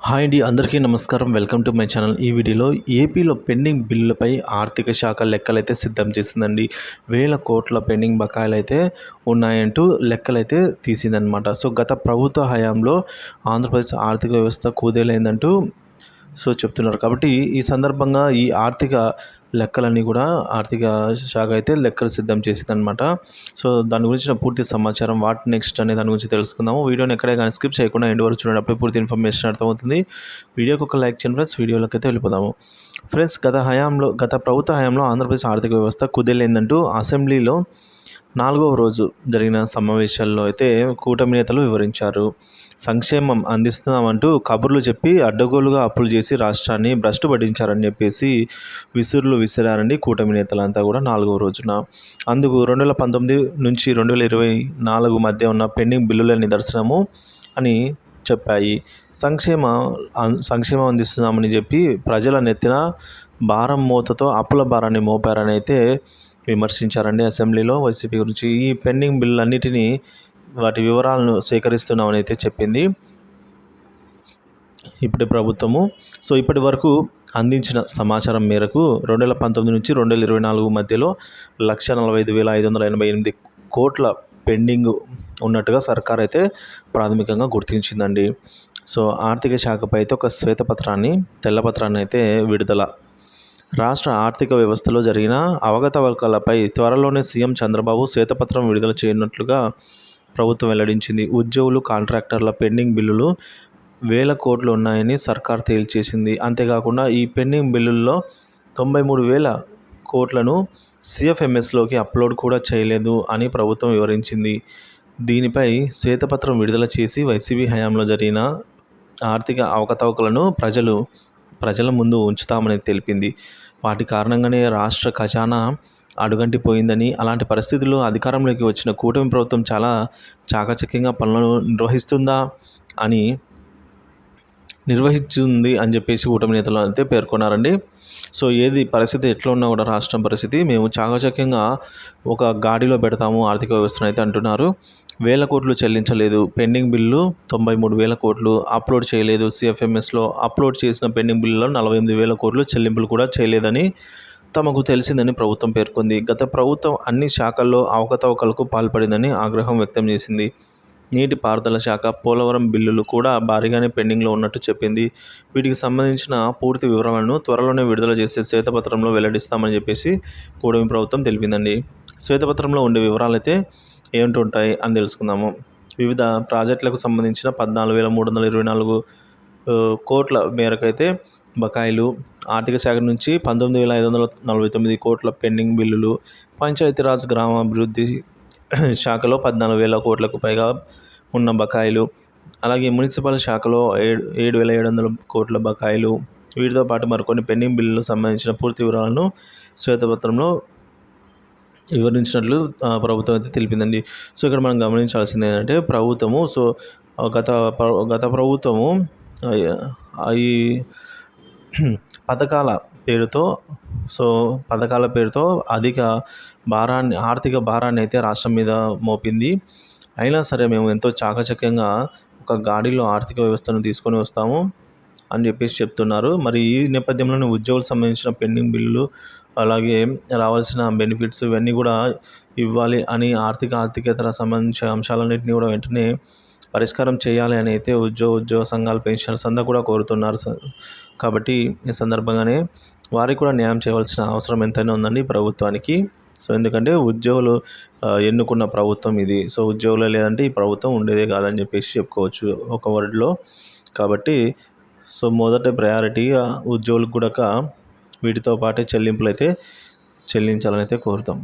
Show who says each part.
Speaker 1: Hi అండి, అందరికీ నమస్కారం. Welcome to my channel. ఈ వీడియోలో ఏపీలో పెండింగ్ బిల్లులపై ఆర్థిక శాఖ లెక్కలైతే సిద్ధం చేసిందండి. వేల కోట్ల పెండింగ్ బకాయిలు అయితే ఉన్నాయంటూ లెక్కలైతే తీసిందనమాట. సో గత ప్రభుత్వ హయాంలో ఆంధ్రప్రదేశ్ ఆర్థిక వ్యవస్థ కుదేలైందంటూ చెప్తున్నారు. కాబట్టి ఈ సందర్భంగా ఈ ఆర్థిక లెక్కలన్నీ కూడా ఆర్థిక శాఖ అయితే లెక్కలు సిద్ధం చేసిందనమాట. సో దాని గురించిన పూర్తి సమాచారం వాట్ నెక్స్ట్ అనే దాని గురించి తెలుసుకుందాము. వీడియోని ఎక్కడే కానీ స్కిప్ చేయకుండా ఎండ్ వరకు చూడండి, అప్పుడే పూర్తి ఇన్ఫర్మేషన్ అర్థమవుతుంది. వీడియోకి ఒక లైక్ చేయండి ఫ్రెండ్స్. వీడియోలోకి అయితే వెళ్ళిపోదాము. ఫ్రెండ్స్, గత ప్రభుత్వ హయాంలో ఆంధ్రప్రదేశ్ ఆర్థిక వ్యవస్థ కుదేలైందంటూ అసెంబ్లీలో 4వ రోజు జరిగిన సమావేశాల్లో అయితే కూటమి నేతలు వివరించారు. సంక్షేమం అందిస్తున్నామంటూ కబుర్లు చెప్పి అడ్డగోలుగా అప్పులు చేసి రాష్ట్రాన్ని భ్రష్టు పట్టించారని చెప్పేసి విసురులు విసిరారండి కూటమి నేతలంతా కూడా 4వ రోజున. అందుకు 2019 నుంచి 2024 మధ్య ఉన్న పెండింగ్ బిల్లుల నిదర్శనము అని చెప్పాయి. సంక్షేమం అందిస్తున్నామని చెప్పి ప్రజల నెత్తిన భారం మోతతో అప్పుల భారాన్ని మోపారని అయితే విమర్శించారండి అసెంబ్లీలో వైసీపీ గురించి. ఈ పెండింగ్ బిల్లులన్నిటినీ వాటి వివరాలను సేకరిస్తున్నామని అయితే చెప్పింది ఇప్పటి ప్రభుత్వము. ఇప్పటి వరకు అందించిన సమాచారం మేరకు 2019 నుంచి 2024 మధ్యలో 1,45,588 కోట్ల పెండింగ్ ఉన్నట్టుగా సర్కార్ అయితే ప్రాథమికంగా గుర్తించిందండి. ఆర్థిక శాఖపై అయితే ఒక తెల్లపత్రాన్ని అయితే విడుదల. రాష్ట్ర ఆర్థిక వ్యవస్థలో జరిగిన అవకతవకలపై త్వరలోనే సీఎం చంద్రబాబు శ్వేతపత్రం విడుదల చేయనున్నట్లుగా ప్రభుత్వం వెల్లడించింది. ఉద్యోగులు, కాంట్రాక్టర్ల పెండింగ్ బిల్లులు వేల కోట్లు ఉన్నాయని సర్కార్ తేల్చేసింది. అంతేకాకుండా ఈ పెండింగ్ బిల్లుల్లో 93,000 కోట్లను సిఎఫ్ఎంఎస్లోకి అప్లోడ్ కూడా చేయలేదు అని ప్రభుత్వం వివరించింది. దీనిపై శ్వేతపత్రం విడుదల చేసి వైసీపీ హయాంలో జరిగిన ఆర్థిక అవకతవకలను ప్రజల ముందు ఉంచుతామని తెలిపింది. వాటి కారణంగానే రాష్ట్ర ఖజానా అడుగంటిపోయిందని, అలాంటి పరిస్థితుల్లో అధికారంలోకి వచ్చిన కూటమి ప్రభుత్వం చాలా చాకచక్యంగా పనులను నిర్వహిస్తుంది అని చెప్పేసి కూటమి నేతలు అయితే పేర్కొన్నారండి. ఏది పరిస్థితి ఎట్లా ఉన్నా కూడా రాష్ట్రం పరిస్థితి మేము చాకచక్యంగా ఒక గాడిలో పెడతాము ఆర్థిక వ్యవస్థను అయితే అంటున్నారు. వేల కోట్లు చెల్లించలేదు. పెండింగ్ బిల్లు 93,000 కోట్లు అప్లోడ్ చేయలేదు. సిఎఫ్ఎంఎస్లో అప్లోడ్ చేసిన పెండింగ్ బిల్లులో 48,000 కోట్లు చెల్లింపులు కూడా చేయలేదని తమకు తెలిసిందని ప్రభుత్వం పేర్కొంది. గత ప్రభుత్వం అన్ని శాఖల్లో అవకతవకలకు పాల్పడిందని ఆగ్రహం వ్యక్తం చేసింది. నీటిపారుదల శాఖ, పోలవరం బిల్లులు కూడా భారీగానే పెండింగ్లో ఉన్నట్టు చెప్పింది. వీటికి సంబంధించిన పూర్తి వివరాలను త్వరలోనే విడుదల చేసే శ్వేతపత్రంలో వెల్లడిస్తామని చెప్పేసి కూటమి ప్రభుత్వం తెలిపిందండి. శ్వేతపత్రంలో ఉండే వివరాలు అయితే ఏమిటి అని తెలుసుకుందాము. వివిధ ప్రాజెక్టులకు సంబంధించిన 14,324 కోట్ల మేరకు అయితే బకాయిలు, ఆర్థిక శాఖ నుంచి 19,549 కోట్ల పెండింగ్ బిల్లులు, పంచాయతీరాజ్ గ్రామాభివృద్ధి శాఖలో 14,000 కోట్లకు పైగా ఉన్న బకాయిలు, అలాగే మున్సిపల్ శాఖలో 7,700 కోట్ల బకాయిలు, వీటితో పాటు మరికొన్ని పెండింగ్ బిల్లులకు సంబంధించిన పూర్తి వివరాలను శ్వేతపత్రంలో వివరించినట్లు ప్రభుత్వం అయితే తెలిపిందండి. ఇక్కడ మనం గమనించాల్సింది ఏంటంటే ప్రభుత్వము గత ప్రభుత్వము ఈ పథకాల పేరుతో ఆర్థిక భారాన్ని అయితే రాష్ట్రం మీద మోపింది. అయినా సరే మేము ఎంతో చాకచక్యంగా ఒక గాడిలో ఆర్థిక వ్యవస్థను తీసుకొని వస్తాము అని చెప్పేసి చెప్తున్నారు. మరి ఈ నేపథ్యంలోనే ఉద్యోగులకు సంబంధించిన పెండింగ్ బిల్లులు, అలాగే రావాల్సిన బెనిఫిట్స్ ఇవన్నీ కూడా ఇవ్వాలి అని ఆర్థికేతర సంబంధించిన అంశాలన్నింటినీ కూడా వెంటనే పరిష్కారం చేయాలి అని అయితే ఉద్యోగ సంఘాల పెన్షనర్స్ అంతా కూడా కోరుతున్నారు. కాబట్టి ఈ సందర్భంగానే వారికి కూడా న్యాయం చేయవలసిన అవసరం ఎంతైనా ఉందండి ప్రభుత్వానికి. ఎందుకంటే ఉద్యోగులు ఎన్నుకున్న ప్రభుత్వం ఇది. ఉద్యోగులే లేదంటే ఈ ప్రభుత్వం ఉండేదే కాదని చెప్పేసి చెప్పుకోవచ్చు ఒక వర్డ్లో. కాబట్టి మొదటి ప్రయారిటీగా ఉద్యోగులకు కూడా వీటితో పాటే చెల్లింపులు అయితే చెల్లించాలని అయితే కోరుతాం.